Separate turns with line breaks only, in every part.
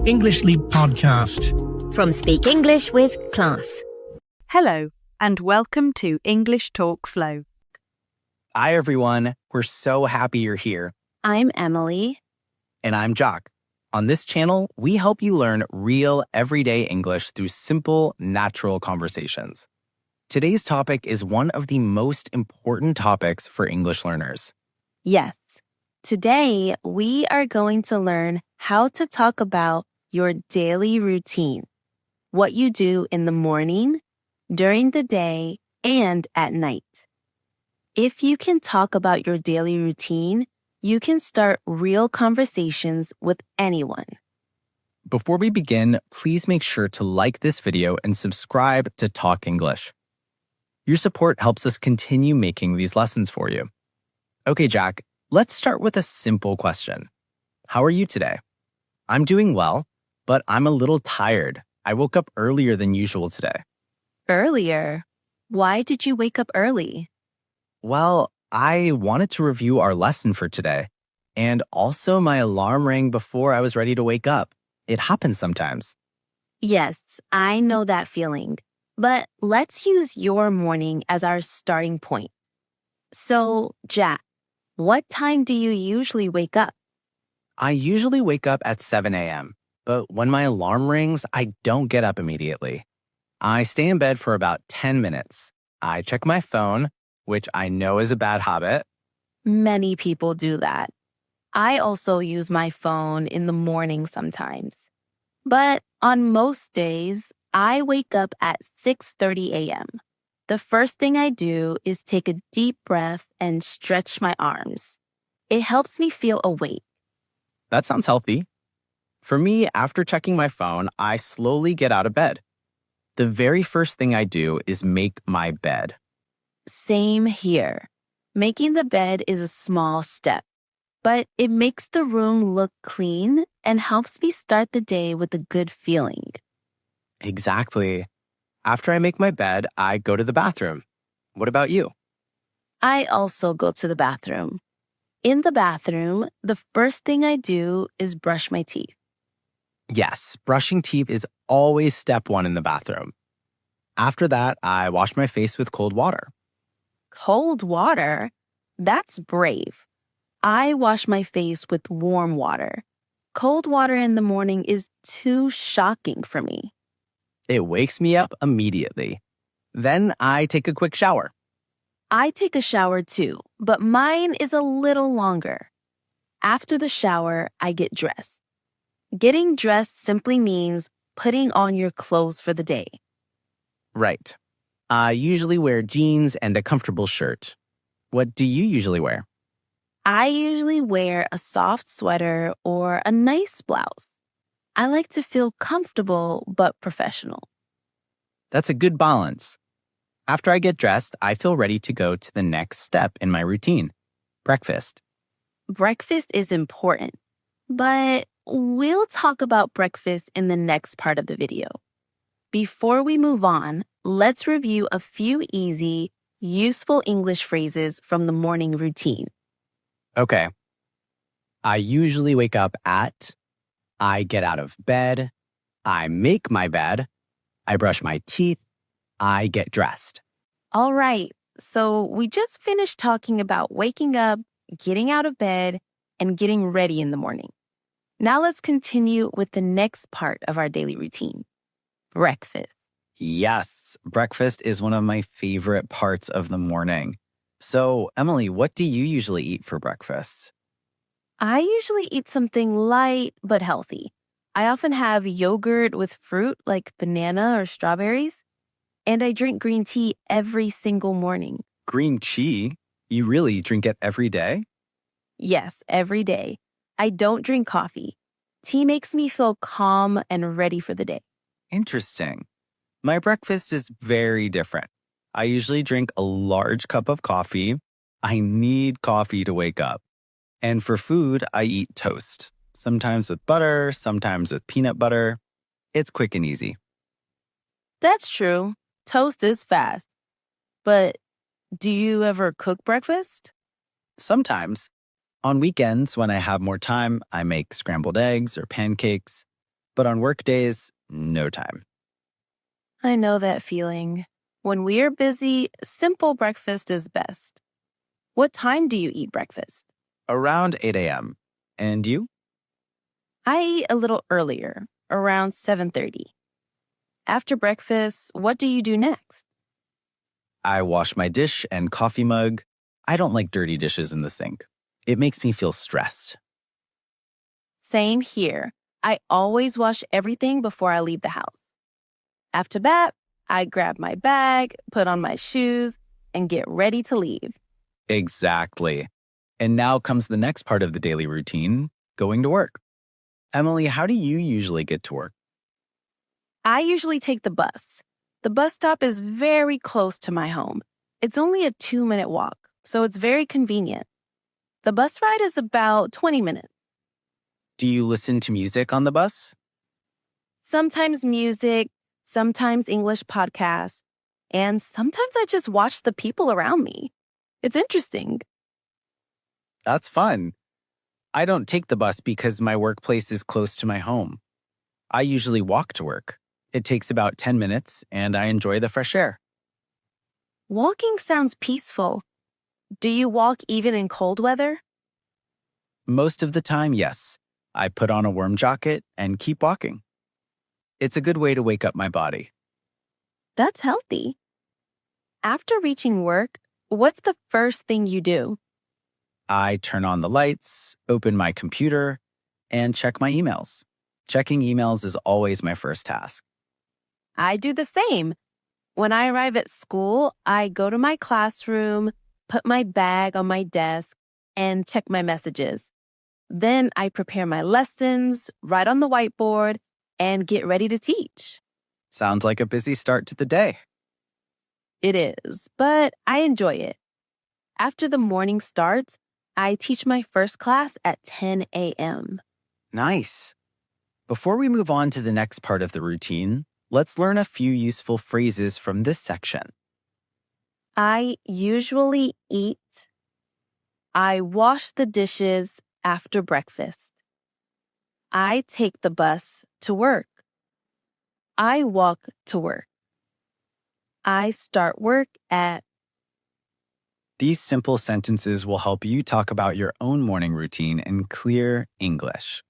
Englishly podcast.
From Speak English with Class.
Hello, and welcome to English Talk Flow.
Hi, everyone. We're so happy you're here.
I'm Emily.
And I'm Jock. On this channel, we help you learn real, everyday English through simple, natural conversations. Today's topic is one of the most important topics for English learners.
Yes. Today, we are going to learn how to talk about your daily routine, what you do in the morning, during the day, and at night. If you can talk about your daily routine, you can start real conversations with anyone.
Before we begin, please make sure to like this video and subscribe to Talk English. Your support helps us continue making these lessons for you. Okay, Jack, let's start with a simple question. How are you today? I'm doing well, but I'm a little tired. I woke up earlier than usual today.
Earlier? Why did you wake up early?
Well, I wanted to review our lesson for today, and also my alarm rang before I was ready to wake up. It happens sometimes.
Yes, I know that feeling. But let's use your morning as our starting point. So, Jack, what time do you usually wake up?
I usually wake up at 7 a.m., but when my alarm rings, I don't get up immediately. I stay in bed for about 10 minutes. I check my phone, which I know is a bad habit.
Many people do that. I also use my phone in the morning sometimes. But on most days, I wake up at 6:30 a.m. The first thing I do is take a deep breath and stretch my arms. It helps me feel awake.
That sounds healthy. For me, after checking my phone, I slowly get out of bed. The very first thing I do is make my bed.
Same here. Making the bed is a small step, but it makes the room look clean and helps me start the day with a good feeling.
Exactly. After I make my bed, I go to the bathroom. What about you?
I also go to the bathroom. In the bathroom, the first thing I do is brush my teeth.
Yes, brushing teeth is always step one in the bathroom. After that, I wash my face with cold water.
Cold water? That's brave. I wash my face with warm water. Cold water in the morning is too shocking for me.
It wakes me up immediately. Then I take a quick shower.
I take a shower too, but mine is a little longer. After the shower, I get dressed. Getting dressed simply means putting on your clothes for the day.
Right. I usually wear jeans and a comfortable shirt. What do you usually wear?
I usually wear a soft sweater or a nice blouse. I like to feel comfortable but professional.
That's a good balance. After I get dressed, I feel ready to go to the next step in my routine, breakfast.
Breakfast is important, but we'll talk about breakfast in the next part of the video. Before we move on, let's review a few easy, useful English phrases from the morning routine.
Okay. I usually wake up at, I get out of bed, I make my bed, I brush my teeth, I get dressed.
All right, so we just finished talking about waking up, getting out of bed, and getting ready in the morning. Now let's continue with the next part of our daily routine, breakfast.
Yes, breakfast is one of my favorite parts of the morning. So, Emily, what do you usually eat for breakfast?
I usually eat something light but healthy. I often have yogurt with fruit like banana or strawberries, and I drink green tea every single morning.
Green tea? You really drink it every day?
Yes, every day. I don't drink coffee. Tea makes me feel calm and ready for the day.
Interesting. My breakfast is very different. I usually drink a large cup of coffee. I need coffee to wake up. And for food, I eat toast. Sometimes with butter, sometimes with peanut butter. It's quick and easy.
That's true. Toast is fast. But do you ever cook breakfast?
Sometimes. On weekends, when I have more time, I make scrambled eggs or pancakes. but on work days, no time.
I know that feeling. When we're busy, simple breakfast is best. What time do you eat breakfast?
Around 8 a.m. And you?
I eat a little earlier, around 7:30. After breakfast, what do you do next?
I wash my dish and coffee mug. I don't like dirty dishes in the sink. It makes me feel stressed.
Same here. I always wash everything before I leave the house. After that, I grab my bag, put on my shoes, and get ready to leave.
Exactly. And now comes the next part of the daily routine, going to work. Emily, how do you usually get to work?
I usually take the bus. The bus stop is very close to my home. It's only a 2-minute walk, so it's very convenient. The bus ride is about 20 minutes.
Do you listen to music on the bus?
Sometimes music, sometimes English podcasts, and sometimes I just watch the people around me. It's interesting.
That's fun. I don't take the bus because my workplace is close to my home. I usually walk to work. It takes about 10 minutes, and I enjoy the fresh air.
Walking sounds peaceful. Do you walk even in cold weather?
Most of the time, yes. I put on a warm jacket and keep walking. It's a good way to wake up my body.
That's healthy. After reaching work, what's the first thing you do?
I turn on the lights, open my computer, and check my emails. Checking emails is always my first task.
I do the same. When I arrive at school, I go to my classroom, put my bag on my desk, and check my messages. Then I prepare my lessons, write on the whiteboard, and get ready to teach.
Sounds like a busy start to the day.
It is, but I enjoy it. After the morning starts, I teach my first class at 10 a.m.
Nice. Before we move on to the next part of the routine, let's learn a few useful phrases from this section.
I usually eat. I wash the dishes after breakfast. I take the bus to work. I walk to work. I start work at.
These simple sentences will help you talk about your own morning routine in clear English.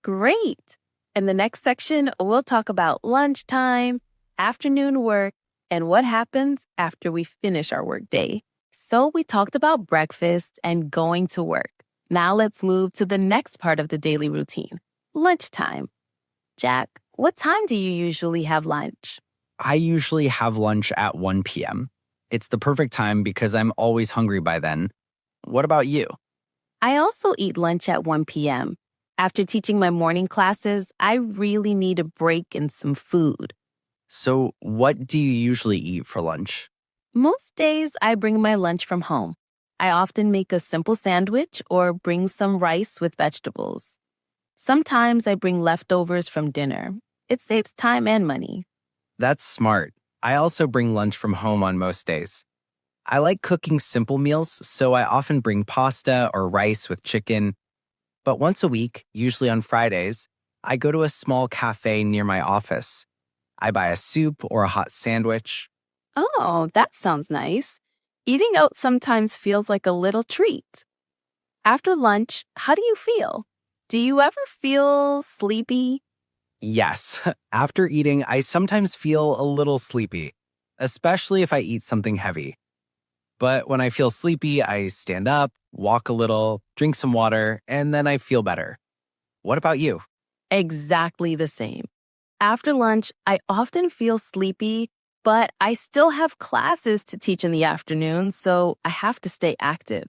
Great! In the next section, we'll talk about lunchtime, afternoon work, and what happens after we finish our workday. So we talked about breakfast and going to work. Now let's move to the next part of the daily routine, lunchtime. Jack, what time do you usually have lunch?
I usually have lunch at 1 p.m. It's the perfect time because I'm always hungry by then. What about you?
I also eat lunch at 1 p.m. After teaching my morning classes, I really need a break and some food.
So, what do you usually eat for lunch?
Most days, I bring my lunch from home. I often make a simple sandwich or bring some rice with vegetables. Sometimes I bring leftovers from dinner. It saves time and money.
That's smart. I also bring lunch from home on most days. I like cooking simple meals, so I often bring pasta or rice with chicken. But once a week, usually on Fridays, I go to a small cafe near my office. I buy a soup or a hot sandwich.
Oh, that sounds nice. Eating out sometimes feels like a little treat. After lunch, how do you feel? Do you ever feel sleepy?
Yes, after eating, I sometimes feel a little sleepy, especially if I eat something heavy. But when I feel sleepy, I stand up, walk a little, drink some water, and then I feel better. What about you?
Exactly the same. After lunch, I often feel sleepy, but I still have classes to teach in the afternoon, so I have to stay active.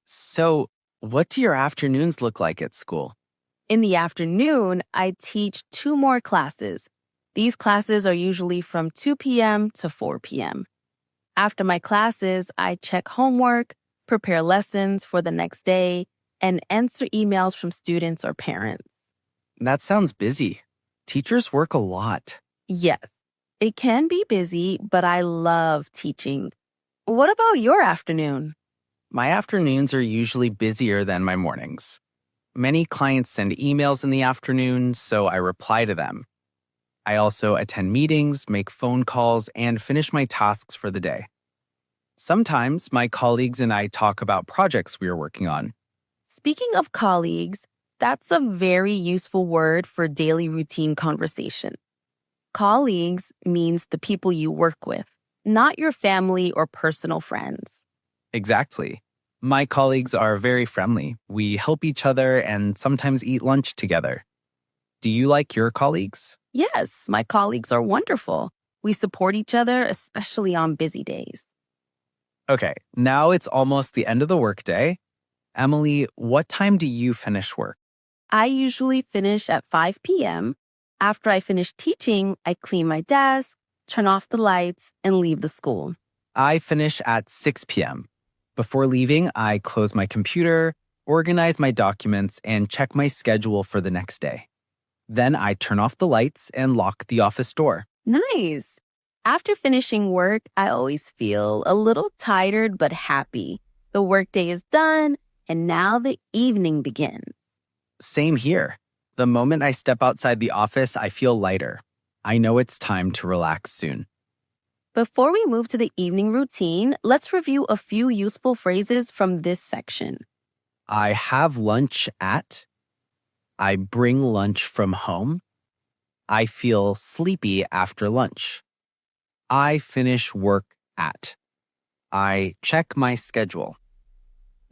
So, what do your afternoons look like at school?
In the afternoon, I teach 2 more classes. These classes are usually from 2 p.m. to 4 p.m. After my classes, I check homework, prepare lessons for the next day, and answer emails from students or parents.
That sounds busy. Teachers work a lot.
Yes, it can be busy, but I love teaching. What about your afternoon?
My afternoons are usually busier than my mornings. Many clients send emails in the afternoon, so I reply to them. I also attend meetings, make phone calls, and finish my tasks for the day. Sometimes my colleagues and I talk about projects we are working on.
Speaking of colleagues, that's a very useful word for daily routine conversation. Colleagues means the people you work with, not your family or personal friends.
Exactly. My colleagues are very friendly. We help each other and sometimes eat lunch together. Do you like your colleagues?
Yes, my colleagues are wonderful. We support each other, especially on busy days.
Okay, now it's almost the end of the workday. Emily, what time do you finish work?
I usually finish at 5 p.m. After I finish teaching, I clean my desk, turn off the lights, and leave the school.
I finish at 6 p.m. Before leaving, I close my computer, organize my documents, and check my schedule for the next day. Then I turn off the lights and lock the office door.
Nice. After finishing work, I always feel a little tired but happy. The workday is done, and now the evening begins.
Same here. The moment I step outside the office, I feel lighter. I know it's time to relax soon.
Before we move to the evening routine, let's review a few useful phrases from this section.
I have lunch at. I bring lunch from home. I feel sleepy after lunch. I finish work at. I check my schedule.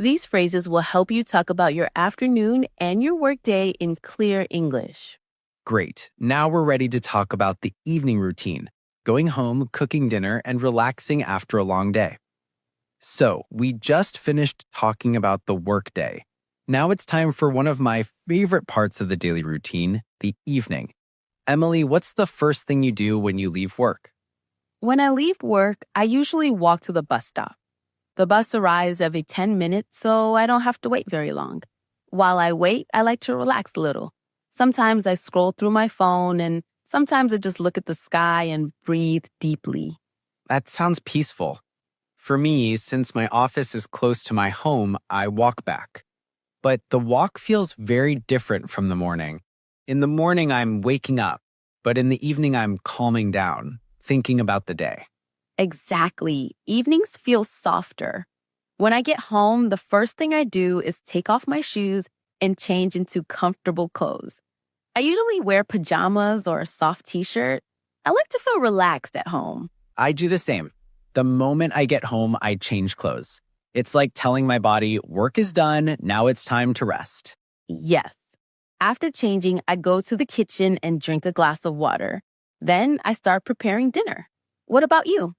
These phrases will help you talk about your afternoon and your workday in clear English.
Great. Now we're ready to talk about the evening routine, going home, cooking dinner, and relaxing after a long day. So, we just finished talking about the workday. Now it's time for one of my favorite parts of the daily routine, the evening. Emily, what's the first thing you do when you leave work?
When I leave work, I usually walk to the bus stop. The bus arrives every 10 minutes, so I don't have to wait very long. While I wait, I like to relax a little. Sometimes I scroll through my phone, and sometimes I just look at the sky and breathe deeply.
That sounds peaceful. For me, since my office is close to my home, I walk back. But the walk feels very different from the morning. In the morning, I'm waking up, but in the evening, I'm calming down, thinking about the day.
Exactly. Evenings feel softer. When I get home, the first thing I do is take off my shoes and change into comfortable clothes. I usually wear pajamas or a soft t-shirt. I like to feel relaxed at home.
I do the same. The moment I get home, I change clothes. It's like telling my body, work is done, now it's time to rest.
Yes. After changing, I go to the kitchen and drink a glass of water. Then I start preparing dinner. What about you?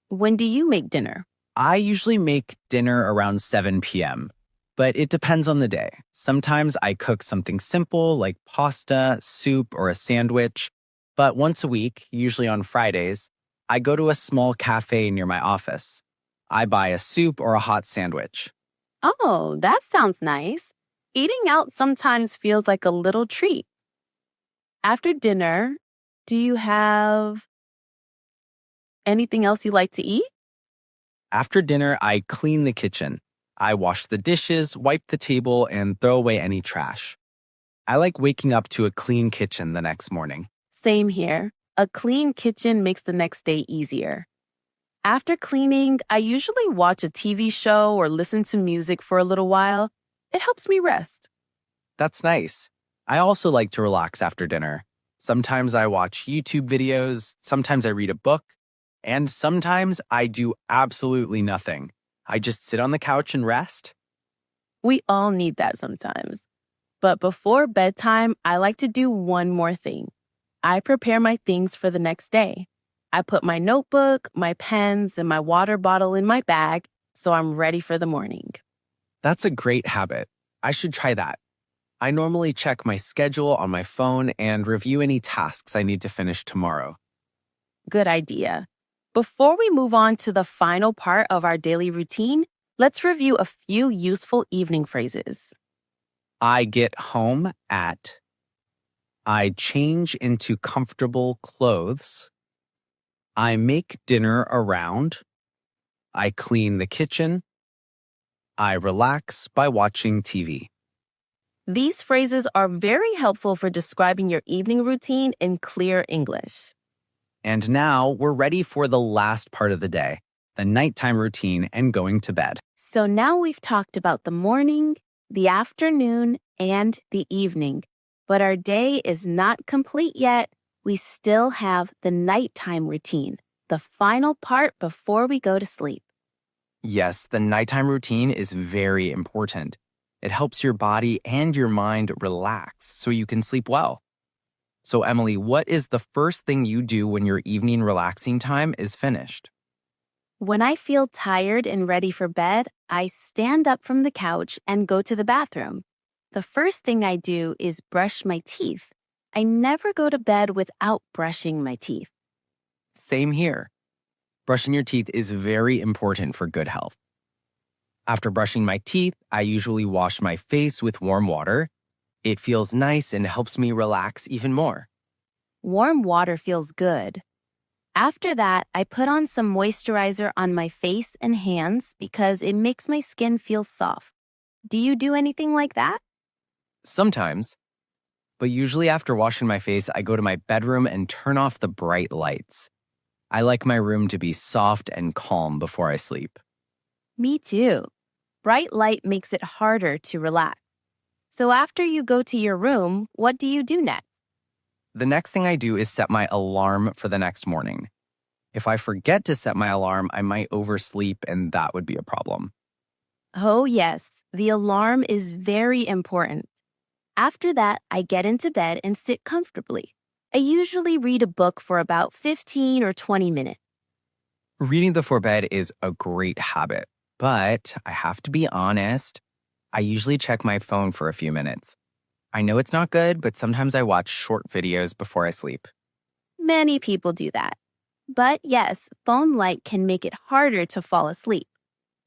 When do you make dinner?
I usually make dinner around 7 p.m., but it depends on the day. Sometimes I cook something simple like pasta, soup, or a sandwich. But once a week, usually on Fridays, I go to a small cafe near my office. I buy a soup or a hot sandwich.
Oh, that sounds nice. Eating out sometimes feels like a little treat. After dinner, do you have anything else you like to eat?
After dinner, I clean the kitchen. I wash the dishes, wipe the table, and throw away any trash. I like waking up to a clean kitchen the next morning.
Same here. A clean kitchen makes the next day easier. After cleaning, I usually watch a TV show or listen to music for a little while. It helps me rest.
That's nice. I also like to relax after dinner. Sometimes I watch YouTube videos, sometimes I read a book, and sometimes I do absolutely nothing. I just sit on the couch and rest.
We all need that sometimes. But before bedtime, I like to do one more thing. I prepare my things for the next day. I put my notebook, my pens, and my water bottle in my bag, so I'm ready for the morning.
That's a great habit. I should try that. I normally check my schedule on my phone and review any tasks I need to finish tomorrow.
Good idea. Before we move on to the final part of our daily routine, let's review a few useful evening phrases.
I get home at. I change into comfortable clothes. I make dinner around. I clean the kitchen. I relax by watching TV.
These phrases are very helpful for describing your evening routine in clear English.
And now we're ready for the last part of the day, the nighttime routine and going to bed.
So now we've talked about the morning, the afternoon, and the evening. But our day is not complete yet. We still have the nighttime routine, the final part before we go to sleep.
Yes, the nighttime routine is very important. It helps your body and your mind relax so you can sleep well. So, Emily, what is the first thing you do when your evening relaxing time is finished?
When I feel tired and ready for bed, I stand up from the couch and go to the bathroom. The first thing I do is brush my teeth. I never go to bed without brushing my teeth.
Same here. Brushing your teeth is very important for good health. After brushing my teeth, I usually wash my face with warm water. It feels nice and helps me relax even more.
Warm water feels good. After that, I put on some moisturizer on my face and hands because it makes my skin feel soft. Do you do anything like that?
Sometimes, but usually after washing my face, I go to my bedroom and turn off the bright lights. I like my room to be soft and calm before I sleep.
Me too. Bright light makes it harder to relax. So after you go to your room, what do you do next?
The next thing I do is set my alarm for the next morning. If I forget to set my alarm, I might oversleep, and that would be a problem.
Oh, yes, the alarm is very important. After that, I get into bed and sit comfortably. I usually read a book for about 15 or 20 minutes.
Reading before bed is a great habit, but I have to be honest, I usually check my phone for a few minutes. I know it's not good, but sometimes I watch short videos before I sleep.
Many people do that. But yes, phone light can make it harder to fall asleep.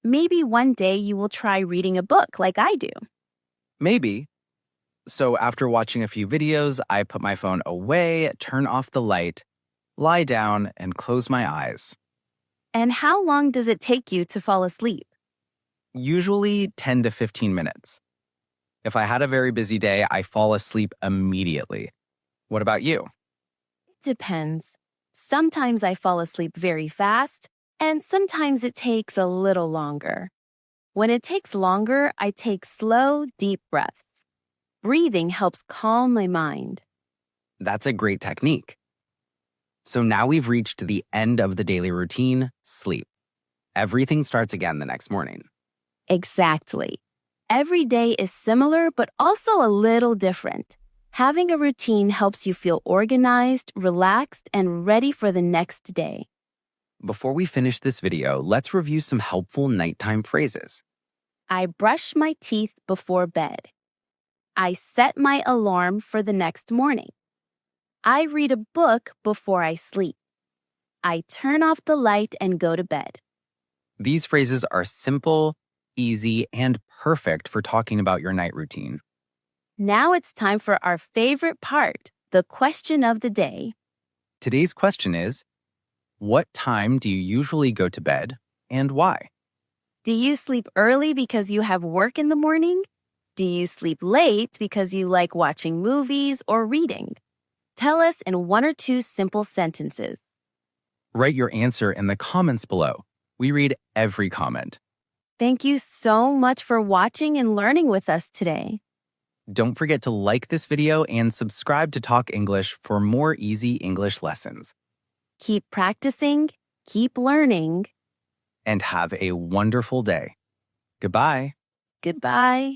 Maybe one day you will try reading a book like I do.
Maybe. So after watching a few videos, I put my phone away, turn off the light, lie down, and close my eyes.
And how long does it take you to fall asleep?
Usually 10 to 15 minutes. If I had a very busy day, I fall asleep immediately. What about you?
It depends. Sometimes I fall asleep very fast, and sometimes it takes a little longer. When it takes longer, I take slow, deep breaths. Breathing helps calm my mind.
That's a great technique. So now we've reached the end of the daily routine, sleep. Everything starts again the next morning.
Exactly. Every day is similar, but also a little different. Having a routine helps you feel organized, relaxed, and ready for the next day.
Before we finish this video, let's review some helpful nighttime phrases.
I brush my teeth before bed. I set my alarm for the next morning. I read a book before I sleep. I turn off the light and go to bed.
These phrases are simple, easy, and perfect for talking about your night routine.
Now it's time for our favorite part, the question of the day.
Today's question is, what time do you usually go to bed and why?
Do you sleep early because you have work in the morning? Do you sleep late because you like watching movies or reading? Tell us in 1 or 2 simple sentences.
Write your answer in the comments below. We read every comment.
Thank you so much for watching and learning with us today.
Don't forget to like this video and subscribe to Talk English for more easy English lessons.
Keep practicing, keep learning.
And have a wonderful day. Goodbye.
Goodbye.